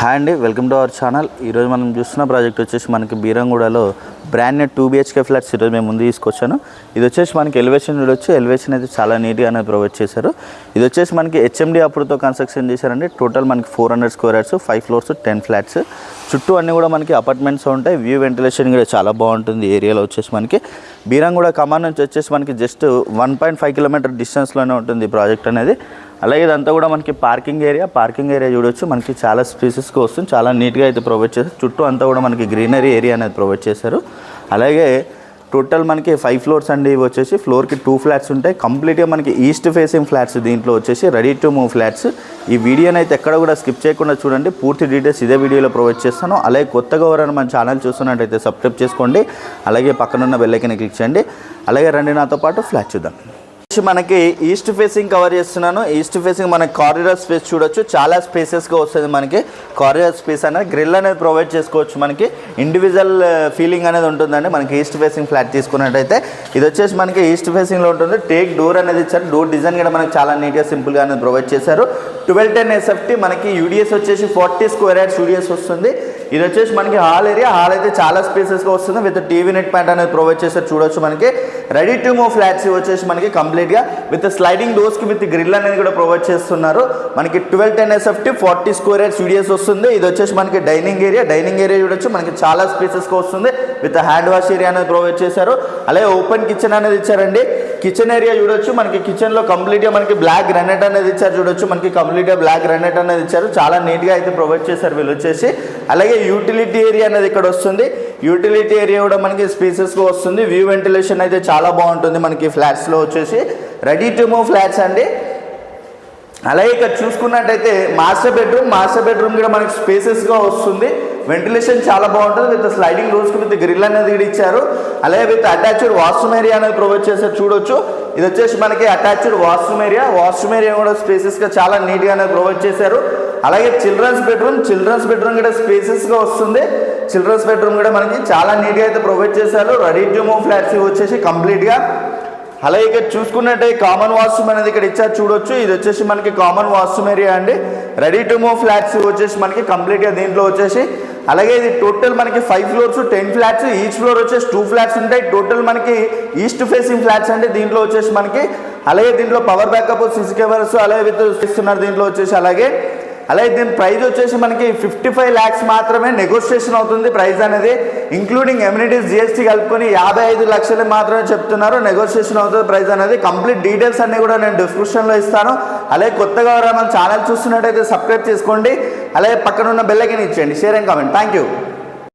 Hi అండి, welcome to our channel. ఈరోజు మనం చూస్తున్న ప్రాజెక్ట్ వచ్చేసి మనకి బీరంగూడలో బ్రాండ్ న్యూ 2 BHK ఫ్లాట్స్ ఈరోజు మేము ముందు తీసుకొచ్చాను. ఇది వచ్చేసి మనకి ఎలివేషన్ చూడొచ్చు. ఎలివేషన్ అయితే చాలా నీట్గా అనేది ప్రొవైడ్ చేశారు. ఇది వచ్చేసి మనకి HMD అప్రూవ్తో కన్స్ట్రక్షన్ చేశారండి. టోటల్ మనకి 400 స్క్వేర్ యార్డ్స్, 5 ఫ్లోర్స్, 10 ఫ్లాట్స్. చుట్టూ అన్నీ కూడా మనకి అపార్ట్మెంట్స్ ఉంటాయి. వ్యూ వెంటిలేషన్ కూడా చాలా బాగుంటుంది. ఏరియాలో వచ్చేసి మనకి బీరంగూడ కమాన్ నుంచి వచ్చేసి మనకి జస్ట్ 1.5 కిలోమీటర్ డిస్టెన్స్లోనే ఉంటుంది ఈ ప్రాజెక్ట్ అనేది. అలాగే ఇదంతా కూడా మనకి పార్కింగ్ ఏరియా చూడొచ్చు. మనకి చాలా స్పేసెస్గా వస్తుంది, చాలా నీట్గా అయితే ప్రొవైడ్ చేశారు. చుట్టూ అంతా కూడా మనకి గ్రీనరీ ఏరియా అనేది ప్రొవైడ్ చేశారు. అలాగే టోటల్ మనకి 5 ఫ్లోర్స్ అండి. ఇవి వచ్చేసి ఫ్లోర్కి 2 ఫ్లాట్స్ ఉంటాయి. కంప్లీట్గా మనకి ఈస్ట్ ఫేసింగ్ ఫ్లాట్స్. దీంట్లో వచ్చేసి రెడీ టు మూవ్ ఫ్లాట్స్. ఈ వీడియోని అయితే ఎక్కడ కూడా స్కిప్ చేయకుండా చూడండి. పూర్తి డీటెయిల్స్ ఇదే వీడియోలో ప్రొవైడ్ చేస్తాను. అలాగే కొత్తగా ఎవరైనా మన ఛానల్ చూస్తున్నట్టయితే సబ్స్క్రైబ్ చేసుకోండి. అలాగే పక్కనున్న బెల్ ఐకాన్ క్లిక్ చేయండి. అలాగే రండి నాతో పాటు ఫ్లాట్ చూద్దాం. మనకి ఈస్ట్ ఫేసింగ్ కవర్ చేస్తున్నాను. ఈస్ట్ ఫేసింగ్ మనకి కారిడార్ స్పేస్ చూడొచ్చు. చాలా స్పేసెస్గా వస్తుంది. మనకి కారిడార్ స్పేస్ అనేది గ్రిల్ అనేది ప్రొవైడ్ చేసుకోవచ్చు. మనకి ఇండివిజువల్ ఫీలింగ్ అనేది ఉంటుందండి. మనకి ఈస్ట్ ఫేసింగ్ ఫ్లాట్ తీసుకున్నట్టయితే ఇది వచ్చేసి మనకి ఈస్ట్ ఫేసింగ్లో ఉంటుంది. టేక్ డోర్ అనేది ఇచ్చారు. డోర్ డిజైన్ కూడా మనకి చాలా నీట్గా సింపుల్గా అనేది ప్రొవైడ్ చేశారు. 1210 SFT మనకి యూడిఎస్ వచ్చేసి 40 స్క్వేర్ యార్డ్స్ యూడిఎస్ వస్తుంది. ఇది వచ్చేసి మనకి హాల్ అయితే చాలా స్పేసెస్గా వస్తుంది. విత్ టీవీ నెట్ ప్యాంట్ అనేది ప్రొవైడ్ చేశారు. చూడొచ్చు మనకి రెడీ టు మూవ్ ఫ్లాట్స్ వచ్చేసి మనకి కంప్లీట్గా విత్ స్లైడింగ్ డోర్స్కి విత్ గ్రిల్ అనేది కూడా ప్రొవైడ్ చేస్తున్నారు. మనకి 1210 SFT 40 స్క్వేర్ యార్డ్స్ యూడిఎస్ వస్తుంది. ఇది వచ్చేసి మనకి డైనింగ్ ఏరియా చూడొచ్చు. మనకి చాలా స్పేసెస్గా వస్తుంది. విత్ హ్యాండ్ వాష్ ఏరియా అనేది ప్రొవైడ్ చేశారు. అలాగే ఓపెన్ కిచెన్ అనేది ఇచ్చారండి. కిచెన్ ఏరియా చూడొచ్చు. మనకి కిచెన్లో కంప్లీట్గా మనకి బ్లాక్ గ్రానైట్ అనేది ఇచ్చారు. చూడొచ్చు మనకి కంప్లీట్గా బ్లాక్ గ్రానైట్ అనేది ఇచ్చారు. చాలా నీట్గా అయితే ప్రొవైడ్ చేశారు వీళ్ళు వచ్చేసి. అలాగే యూటిలిటీ ఏరియా అనేది ఇక్కడ వస్తుంది. యూటిలిటీ ఏరియా కూడా మనకి స్పేసెస్గా వస్తుంది. వ్యూ వెంటిలేషన్ అయితే చాలా బాగుంటుంది మనకి ఫ్లాట్స్లో వచ్చేసి. రెడీ టు మూవ్ ఫ్లాట్స్ అండి. అలాగే ఇక్కడ చూసుకున్నట్టయితే మాస్టర్ బెడ్రూమ్ కూడా మనకి స్పేసెస్గా వస్తుంది. వెంటిలేషన్ చాలా బాగుంటుంది. విత్ స్లైడింగ్ డోర్స్కి విత్ గ్రిల్ అనేది కూడా ఇచ్చారు. అలాగే విత్ అటాచ్డ్ వాష్రూమ్ ఏరియా అనేది ప్రొవైడ్ చేశారు. చూడొచ్చు ఇది వచ్చేసి మనకి అటాచ్డ్ వాష్రూమ్ ఏరియా కూడా స్పేసెస్గా చాలా నీట్గా అనేది ప్రొవైడ్ చేశారు. అలాగే చిల్డ్రన్స్ బెడ్రూమ్ కూడా స్పేసెస్గా వస్తుంది. చిల్డ్రన్స్ బెడ్రూమ్ కూడా మనకి చాలా నీట్గా అయితే ప్రొవైడ్ చేశారు. రెడీ టు మూవ్ ఫ్లాట్స్ వచ్చేసి కంప్లీట్గా. అలాగే ఇక్కడ చూసుకున్నట్టే కామన్ వాష్రూమ్ అనేది ఇక్కడ ఇచ్చారు. చూడొచ్చు ఇది వచ్చేసి మనకి కామన్ వాష్రూమ్ ఏరియా అండి. రెడీ టు మూవ్ ఫ్లాట్స్ వచ్చేసి మనకి కంప్లీట్గా దీంట్లో వచ్చేసి. అలాగే ఇది టోటల్ మనకి 5 ఫ్లోర్స్ 10 ఫ్లాట్స్. ఈచ్ ఫ్లోర్ వచ్చేసి 2 ఫ్లాట్స్ ఉంటాయి. టోటల్ మనకి ఈస్ట్ ఫేసింగ్ ఫ్లాట్స్ అండి. దీంట్లో వచ్చేసి మనకి అలాగే దీంట్లో పవర్ బ్యాకప్, CC కెమెరాస్ అలాగే విత్ ఇస్తున్నారు దీంట్లో వచ్చేసి. అలాగే దీని ప్రైస్ వచ్చేసి మనకి 55 lakhs మాత్రమే నెగోషియేషన్ అవుతుంది. ప్రైస్ అనేది ఇంక్లూడింగ్ ఎమ్యూనిటీస్ GST కలుపుకొని 55 లక్షలు మాత్రమే చెప్తున్నారు. నెగోషియేషన్ అవుతుంది ప్రైస్ అనేది. కంప్లీట్ డీటెయిల్స్ అన్నీ కూడా నేను డిస్క్రిప్షన్లో ఇస్తాను. అలాగే కొత్తగా ఎవరైనా మన ఛానల్ చూస్తున్నట్టయితే సబ్స్క్రైబ్ చేసుకోండి. అలాగే పక్కన ఉన్న బెల్ ఐకాన్ ఇచ్చేయండి. Share and comment. Thank you.